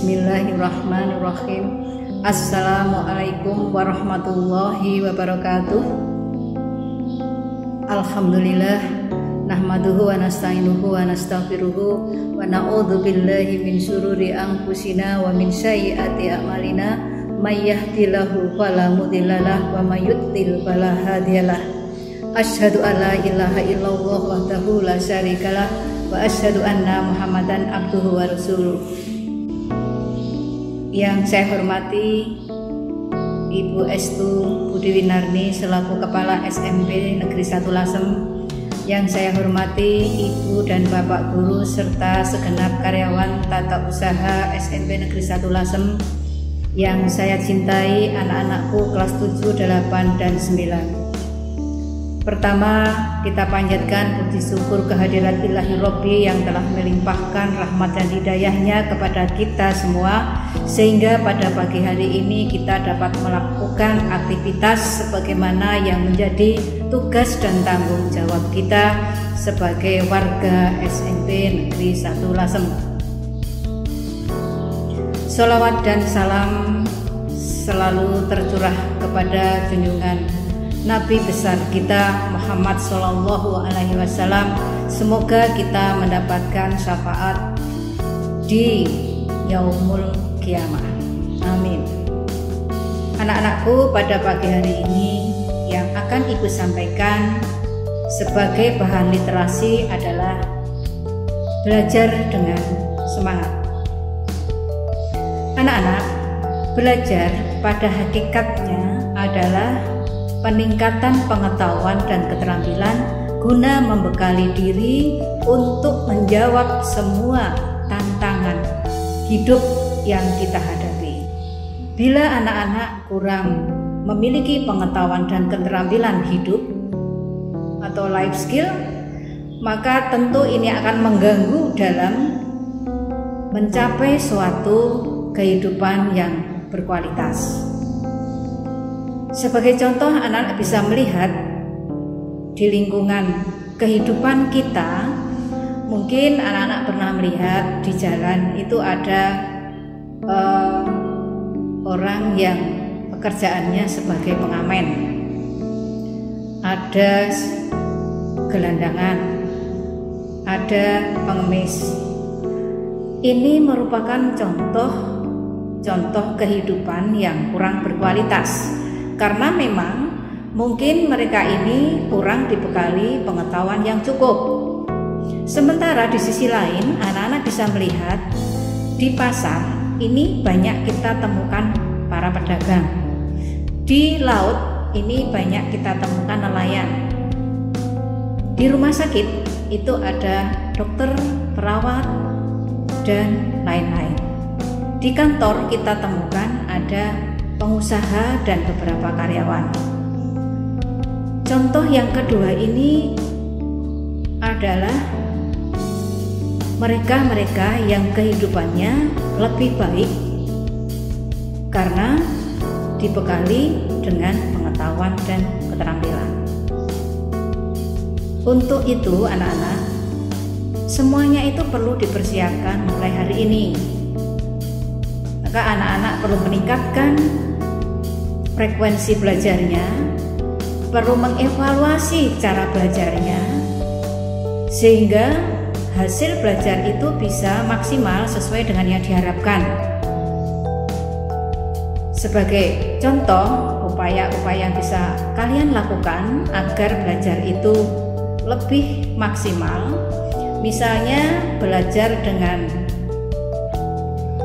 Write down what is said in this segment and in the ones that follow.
Bismillahirrahmanirrahim. Assalamualaikum warahmatullahi wabarakatuh. Alhamdulillah, nahmaduhu wa nasta'inuhu wa nastaghfiruhu wa na'udzu billahi min syururi anfusina wa min sayyiati a'malina. May yahdihillahu fala mudhillalah wa may yudlil fala hadiyalah. Asyhadu an la ilaha illallah wahdahu la syarikalah wa asyhadu anna Muhammadan abduhu wa rasuluh. Yang saya hormati Ibu Estu Budi Winarni selaku Kepala SMP Negeri 1 Lasem. Yang saya hormati Ibu dan Bapak Guru serta segenap karyawan tata usaha SMP Negeri 1 Lasem. Yang saya cintai anak-anakku kelas 7, 8, dan 9. Pertama, kita panjatkan puji syukur kehadirat Ilahi Robbi yang telah melimpahkan rahmat dan hidayahnya kepada kita semua, sehingga pada pagi hari ini kita dapat melakukan aktivitas sebagaimana yang menjadi tugas dan tanggung jawab kita sebagai warga SMP Negeri 1 Lasem. Sholawat dan salam selalu tercurah kepada junjungan Nabi besar kita Muhammad Sallallahu Alaihi Wasallam. Semoga kita mendapatkan syafaat di Yaumul Kiamah. Amin. Anak-anakku, pada pagi hari ini yang akan Ibu sampaikan sebagai bahan literasi adalah belajar dengan semangat. Anak-anak, belajar pada hakikatnya adalah peningkatan pengetahuan dan keterampilan guna membekali diri untuk menjawab semua tantangan hidup yang kita hadapi. Bila anak-anak kurang memiliki pengetahuan dan keterampilan hidup atau life skill, maka tentu ini akan mengganggu dalam mencapai suatu kehidupan yang berkualitas. Sebagai contoh, anak-anak bisa melihat di lingkungan kehidupan kita. Mungkin anak-anak pernah melihat di jalan itu ada orang yang pekerjaannya sebagai pengamen, ada gelandangan, ada pengemis. Ini merupakan contoh kehidupan yang kurang berkualitas. Karena memang mungkin mereka ini kurang dibekali pengetahuan yang cukup. Sementara di sisi lain, anak-anak bisa melihat di pasar ini banyak kita temukan para pedagang. Di laut ini banyak kita temukan nelayan. Di rumah sakit itu ada dokter, perawat, dan lain-lain. Di kantor kita temukan ada pengusaha dan beberapa karyawan. Contoh yang kedua ini adalah mereka-mereka yang kehidupannya lebih baik karena dibekali dengan pengetahuan dan keterampilan. Untuk itu anak-anak, semuanya itu perlu dipersiapkan mulai hari ini. Maka anak-anak perlu meningkatkan frekuensi belajarnya, perlu mengevaluasi cara belajarnya, sehingga hasil belajar itu bisa maksimal sesuai dengan yang diharapkan. Sebagai contoh, upaya-upaya yang bisa kalian lakukan agar belajar itu lebih maksimal, misalnya belajar dengan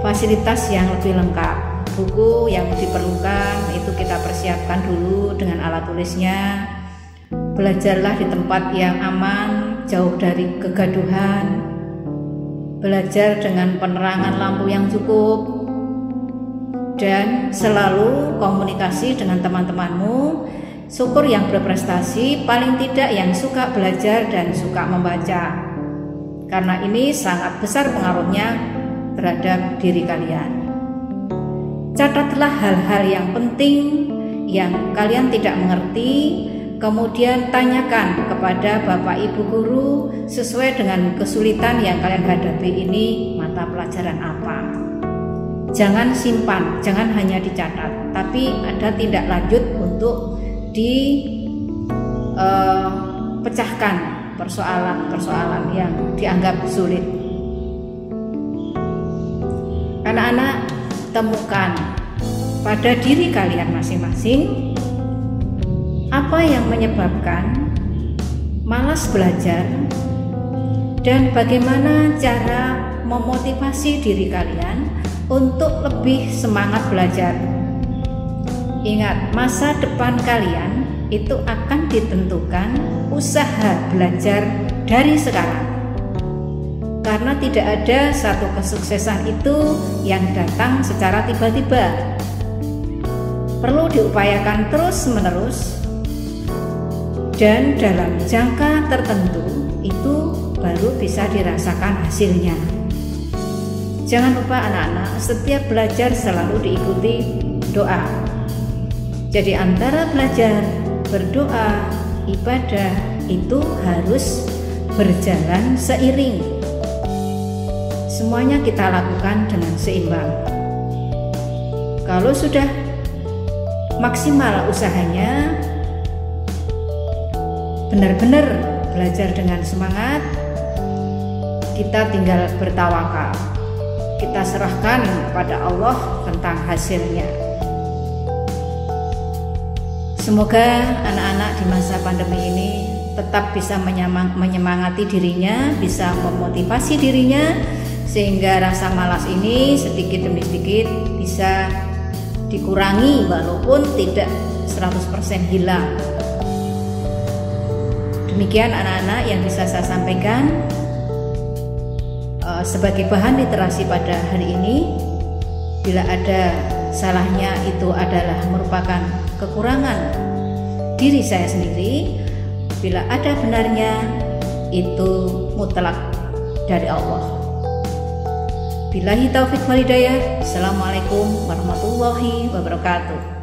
fasilitas yang lebih lengkap. Buku yang diperlukan itu kita persiapkan dulu dengan alat tulisnya. Belajarlah di tempat yang aman, jauh dari kegaduhan. Belajar dengan penerangan lampu yang cukup. Dan selalu komunikasi dengan teman-temanmu. Syukur yang berprestasi, paling tidak yang suka belajar dan suka membaca. Karena ini sangat besar pengaruhnya terhadap diri kalian. Catatlah hal-hal yang penting yang kalian tidak mengerti, kemudian tanyakan kepada Bapak Ibu Guru sesuai dengan kesulitan yang kalian hadapi ini mata pelajaran apa. jangan simpan, jangan hanya dicatat, tapi ada tindak lanjut untuk dipecahkan persoalan-persoalan yang dianggap sulit. Anak-anak, temukan pada diri kalian masing-masing apa yang menyebabkan malas belajar dan bagaimana cara memotivasi diri kalian untuk lebih semangat belajar. Ingat, masa depan kalian itu akan ditentukan usaha belajar dari sekarang. Karena tidak ada satu kesuksesan itu yang datang secara tiba-tiba. Perlu diupayakan terus-menerus dan dalam jangka tertentu itu baru bisa dirasakan hasilnya. Jangan lupa anak-anak, setiap belajar selalu diikuti doa. Jadi antara belajar, berdoa, ibadah itu harus berjalan seiring. Semuanya kita lakukan dengan seimbang. Kalau sudah maksimal usahanya, benar-benar belajar dengan semangat, kita tinggal bertawakal. Kita serahkan kepada Allah tentang hasilnya. Semoga anak-anak di masa pandemi ini tetap bisa menyemangati dirinya, bisa memotivasi dirinya, sehingga rasa malas ini sedikit demi sedikit bisa dikurangi walaupun tidak 100% hilang. Demikian anak-anak yang bisa saya sampaikan sebagai bahan literasi pada hari ini. Bila ada salahnya itu adalah merupakan kekurangan diri saya sendiri. Bila ada benarnya itu mutlak dari Allah. Billahi taufiq wal hidayah. Assalamualaikum warahmatullahi wabarakatuh.